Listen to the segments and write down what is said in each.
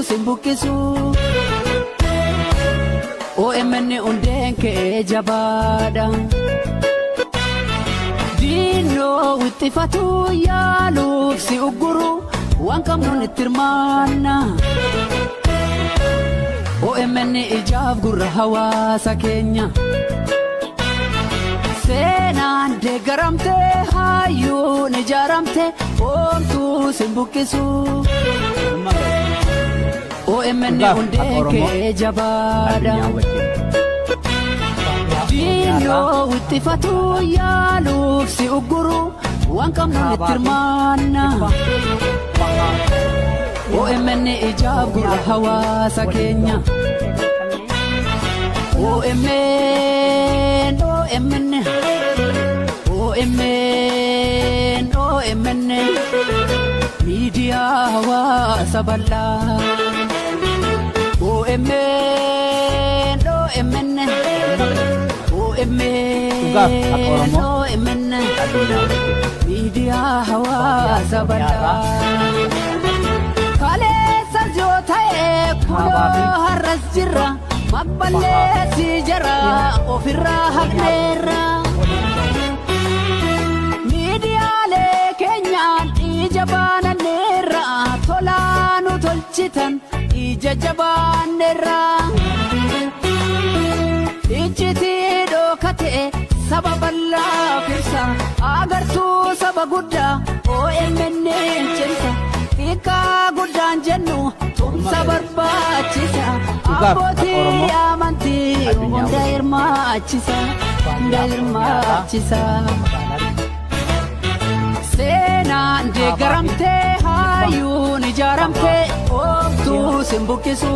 simbukisu OMN undenke jabada Dino witifatu yalu si uguru wankam non tirmana OMN ijab gurra hawasa Kenya Senan de garamte hayun jaramte omtu simbukisu OMN undenke jabada Dino witifatu yalu si uguru wankam non tirmana OMN ijab gurra hawasa Kenya OMN OMN OMN OMN media hawasa balla OMN OMN OMN OMN media hawasa balla kale sarjotae kulo harras jirra maqballe si jara ofirra haqneera media le Kenya ijabana neera tolanu tolchitan ijajabanera ichiti dokate sababalla firsa agartu sabagudda OMN chensa ika guddan jennu tumsa barbachisa aboti amanti hunda irmachisa Senan de garamte hayun jaramte omtu simbukisu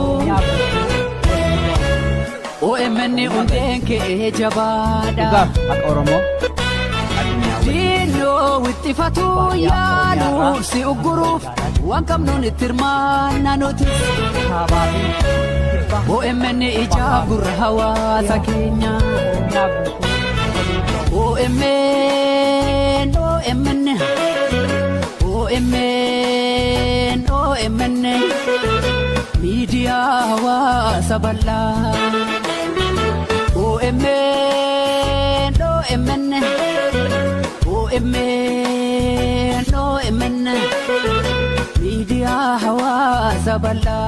OMN undenke jabada Dino witifatu yalu si uguru wankam non tirmana notis OMN ijab gurra hawasa Kenya OMN OMN OMN OMN media hawasa balla OMN OMN OMN OMN media hawasa balla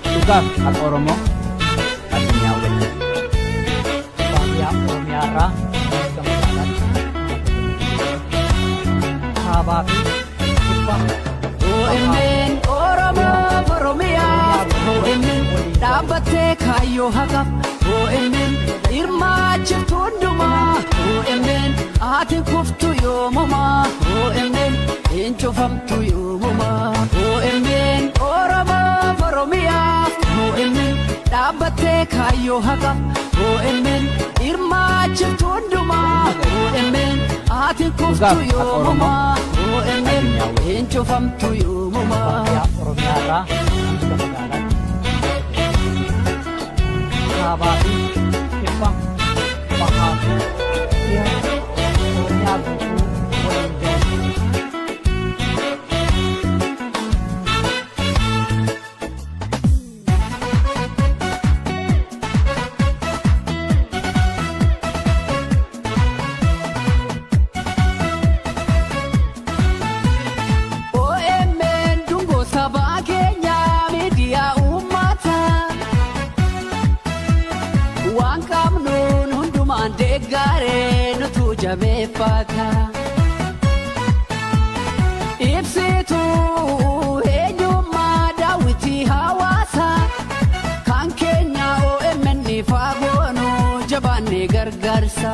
Tugak at Oromo at Nyawit Pagya Oromyara Gamsalat Habaki Upang OMN Oromo Oromia OMN Dabate kayo hagap OMN irmachir tunduma OMN ati kuftu yomuma OMN inchofamtu yomuma OMN Oromo Oromia OMN dabate kayo hagap OMN irmachir tunduma OMN ati kuftu yomuma OMN inchofamtu yomuma Oromyara Habaki Ipang Pahagi Ya Oromyabuku OMN dungo saba Kenya media ummata Wankam nun hunduman deggare nutu jabeeffata Ibsitu eenyummaa daawwitii hawaasa kan Kenya OMN faagoonu jabaanne gargaarsa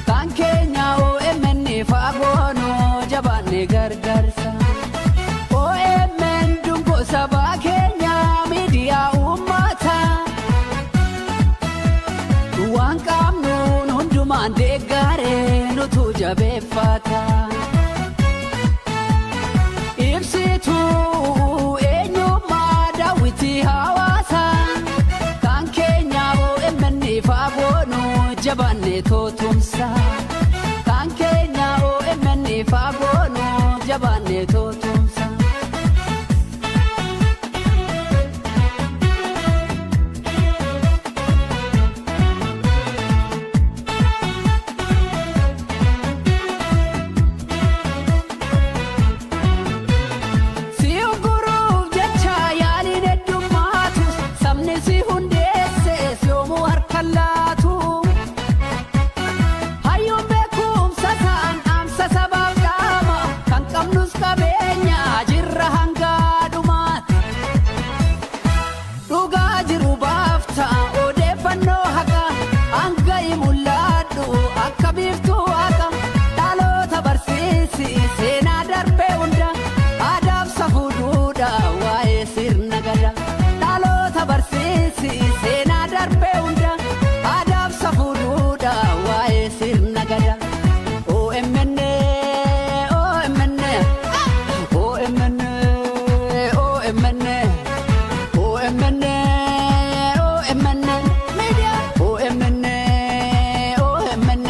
kan Kenya OMN faagoonu jabaanne gargaarsa OMN dungo saba Kenya media ummata Wankam nun hunduman deggare nutu jabeeffata Ibsitu eenyummaa daawwitii hawaasa kan Kenya OMN faagoonu jabaanne tootumsa kan Kenya OMN faagoonu jabaannee tootumsa. OMN, OMN, OMN, OMN, OMN, OMN, media, OMN, OMN,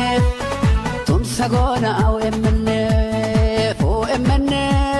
tumsa goona OMN, OMN.